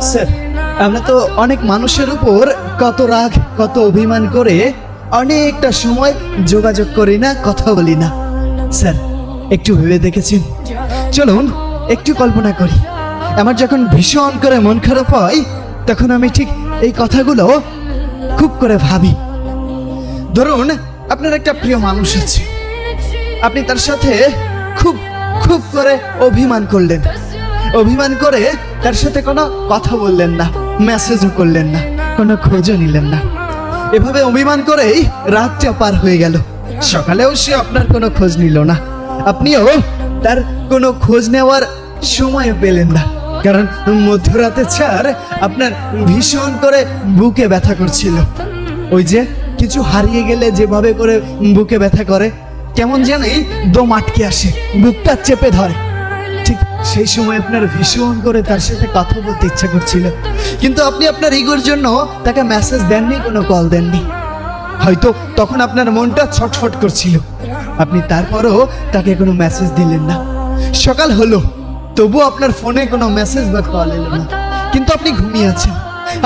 Sir, আমরা তো অনেক মানুষের উপর কত রাগ কত অভিমান করে অনেকটা সময় যোগাযোগ করি না, কথা বলি না। স্যার, একটু ভেবে দেখেছেন? চলুন একটু কল্পনা করি। আমার যখন ভীষণ করে মন খারাপ হয় তখন আমি ঠিক এই কথাগুলো খুব করে ভাবি। ধরুন আপনার একটা প্রিয় মানুষ আছে, আপনি তার সাথে খুব খুব করে অভিমান করলেন, অভিমান করে তার সাথে কোনো কথা বললেন না, মেসেজও করলেন না, কোনো খোঁজও নিলেন না। এভাবে অভিমান করেই রাতটা পার হয়ে গেল। সকালেও সে আপনার কোনো খোঁজ নিল না, আপনিও তার কোনো খোঁজ নেওয়ার সময় পেলেন না, কারণ মধ্যরাতে ছাড় আপনার ভীষণ করে বুকে ব্যথা করছিল। ওই যে কিছু হারিয়ে গেলে যেভাবে করে বুকে ব্যথা করে, কেমন জানি দম আটকে আসে, বুকটা চেপে ধরে, ঠিক সেই সময় আপনার ভীষণ করে তার সাথে কথা বলতে ইচ্ছা করছিল, কিন্তু আপনি আপনার ইগোর জন্য তাকে মেসেজ দেননি, কোনো কল দেননি। হয়তো তখন আপনার মনটা ছটফট করছিল, আপনি তারপরও তাকে কোনো মেসেজ দিলেন না। সকাল হলো, তবু আপনার ফোনে কোনো মেসেজ বা কল এলো না, কিন্তু আপনি ঘুমিয়ে আছেন।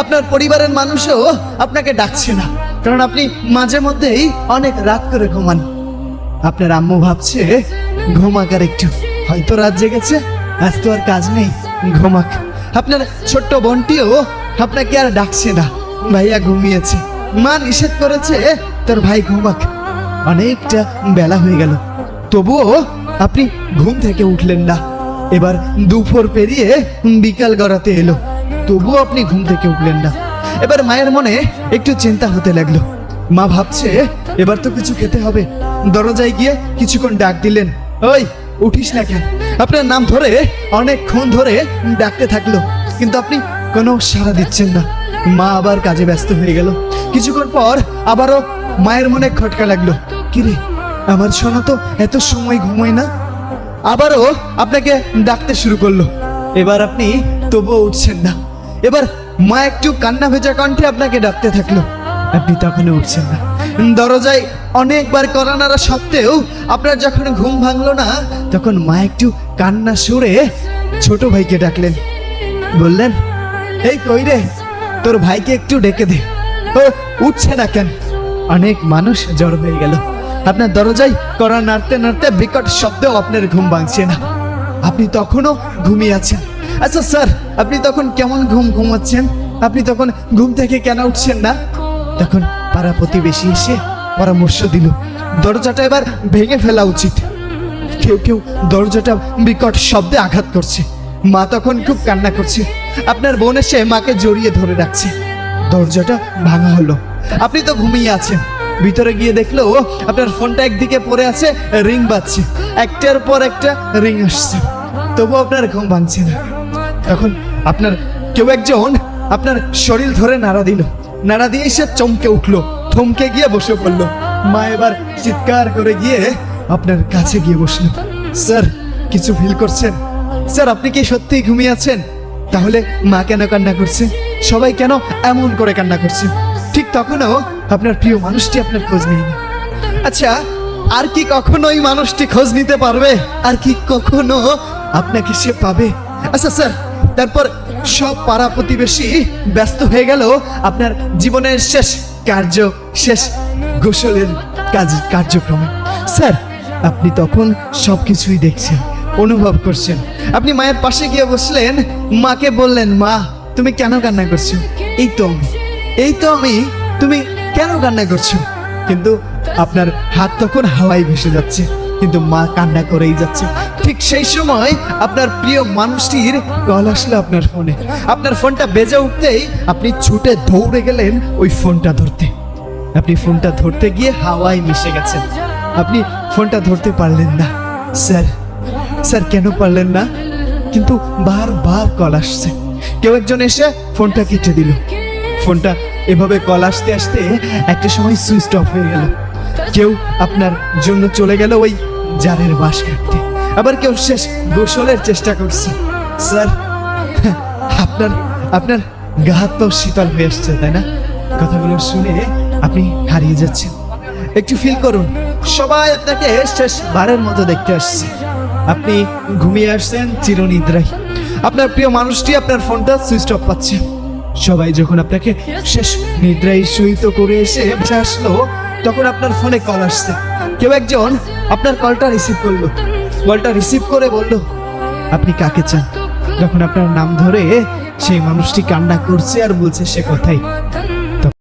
আপনার পরিবারের মানুষও আপনাকে ডাকছে না, কারণ আপনি মাঝে মধ্যেই অনেক রাত করে ঘুমান। আপনার আম্মু ভাবছে ঘুমাক আর একটু, হয়তো রাত জেগেছে, আজ তো আর কাজ নেই, ঘুমাক। আপনার ছোট্ট বোনটিও আপনাকে আর ডাকছে না, ভাইয়া ঘুমিয়েছে, মা নিষেধ করেছে তোর ভাই ঘুমাক। অনেকটা বেলা হয়ে গেল, তবুও আপনি ঘুম থেকে উঠলেন না। এবার দুপুর পেরিয়ে বিকাল গড়াতে এলো, তবুও আপনি ঘুম থেকে উঠলেন না। এবার মায়ের মনে একটু চিন্তা হতে লাগলো, মা ভাবছে এবার তো কিছু খেতে হবে। দরজায় গিয়ে কিছুক্ষণ ডাক দিলেন, ওই উঠিস না কেন? আপনার নাম ধরে অনেকক্ষণ ধরে ডাকতে থাকলো, কিন্তু আপনি কোনো সাড়া দিচ্ছেন না। মা আবার কাজে ব্যস্ত হয়ে গেল। কিছুক্ষণ পর আবারও মায়ের মনে খটকা লাগলো, কিরে আমার সোনা তো এত সময় ঘুমোয় না। আবারও আপনাকে ডাকতে শুরু করলো, এবার আপনি তবুও উঠছেন না। এবার মা একটু কান্না ভেজা কণ্ঠে আপনাকে ডাকতে থাকলো, আপনি তখনও উঠছেন না। দরজায় অনেকবার কড়া নাড়া সত্ত্বেও আপনার যখন ঘুম ভাঙলো না, তখন মা একটু কান্না সুরে ছোট ভাইকে ডাকলেন, বললেন, এই কই রে, তোর ভাইকে একটু ডেকে দে, ও উঠছে না কেন? অনেক মানুষ জড়ো হয়ে গেল। আপনার দরজায় কড়া নাড়তে নাড়তে বিকট শব্দেও আপনার ঘুম ভাঙছে না, আপনি তখনও ঘুমিয়ে আছেন। আচ্ছা স্যার, আপনি তখন কেমন ঘুমাচ্ছেন? আপনি তখন ঘুম থেকে কেন উঠছেন না? তখন পাড়া প্রতিবেশী এসে পরামর্শ দিল, দরজাটা এবার ভেঙে ফেলা উচিত। কেউ কেউ দরজাটা বিকট শব্দে আঘাত করছে। মা তখন খুব কান্না করছে, আপনার বোন এসে মাকে জড়িয়ে ধরে রাখছে। দরজাটা ভাঙা হলো, আপনি তো ঘুমিয়ে আছেন। ভিতরে গিয়ে দেখলো আপনার ফোনটা একদিকে পড়ে আছে, রিং বাজছে, একটার পর একটা রিং আসছে, তবু আপনার ঘুম ভাঙছে না। তখন আপনার কেউ একজন আপনার শরীর ধরে নাড়া দিল, নাড়া দিয়ে সে চমকে উঠলো, থমকে গিয়ে বসে পড়লো। মা এবার চিৎকার করে গিয়ে আপনার কাছে গিয়ে বসলো, স্যার কিছু ফিল করছেন? স্যার আপনি কি সত্যিই ঘুমিয়ে আছেন? তাহলে মা কেন কান্না করছে? সবাই কেন এমন করে কান্না করছে? ঠিক তখনও আপনার প্রিয় মানুষটি আপনার খোঁজ নেয়নি। আচ্ছা, আর কি কখনো এই মানুষটি খোঁজ নিতে পারবে? আর কি কখনো আপনাকে সে পাবে? আচ্ছা স্যার, তারপর সব পাড়া প্রতিবেশী ব্যস্ত হয়ে গেল আপনার জীবনের শেষ গোসলের কার্যক্রমে। স্যার, আপনি তখন সবকিছুই দেখছেন, অনুভব করছেন। আপনি মায়ের পাশে গিয়ে বসলেন, মাকে বললেন, মা তুমি কেন কান্না করছো? এই তো আমি, তুমি কেন কান্না করছো? কিন্তু আপনার হাত তখন হাওয়ায় ভেসে যাচ্ছে, কিন্তু মা কান্না করেই যাচ্ছে। ঠিক সেই সময় আপনার প্রিয় মানুষটির কল আসলো আপনার ফোনে। আপনার ফোনটা বেজে উঠতেই আপনি ছুটে দৌড়ে গেলেন ওই ফোনটা ধরতে। আপনি ফোনটা ধরতে গিয়ে হাওয়ায় মিশে গেছেন, আপনি ফোনটা ধরতে পারলেন না। স্যার কেন পারলেন না? কিন্তু বারবার কল আসছে। কেউ একজন এসে ফোনটা কেটে দিল। ফোনটা এভাবে কল আসতে আসতে একটা সময় সুইচ অফ হয়ে গেল। কেউ আপনার জন্য চলে গেল ওই জারের বাঁশ কাটতে, আবার কেউ শেষ গোসলের চেষ্টা করছে। স্যার, আপনার গা হাত পাও শীতল হয়ে আসছে, তাই না? কথাগুলো শুনে আপনি হারিয়ে যাচ্ছেন। একটু ফিল করুন, সবাই আপনাকে শেষবারের মতো দেখতে আসছে। আপনি ঘুমিয়ে আসছেন চিরনিদ্রায়। আপনার প্রিয় মানুষটি আপনার ফোনটা সুইচ অফ পাচ্ছে। সবাই যখন আপনাকে শেষ নিদ্রায় শুইত করে এসে বসে আসলো, তখন আপনার ফোনে কল আসছে। কেউ একজন আপনার কলটা রিসিভ করলো, কলটা রিসিভ করে বলল, আপনি কাকে চান? যখন আপনার নাম ধরে সেই মানুষটি কান্না করছে আর বলছে সে কোথায়।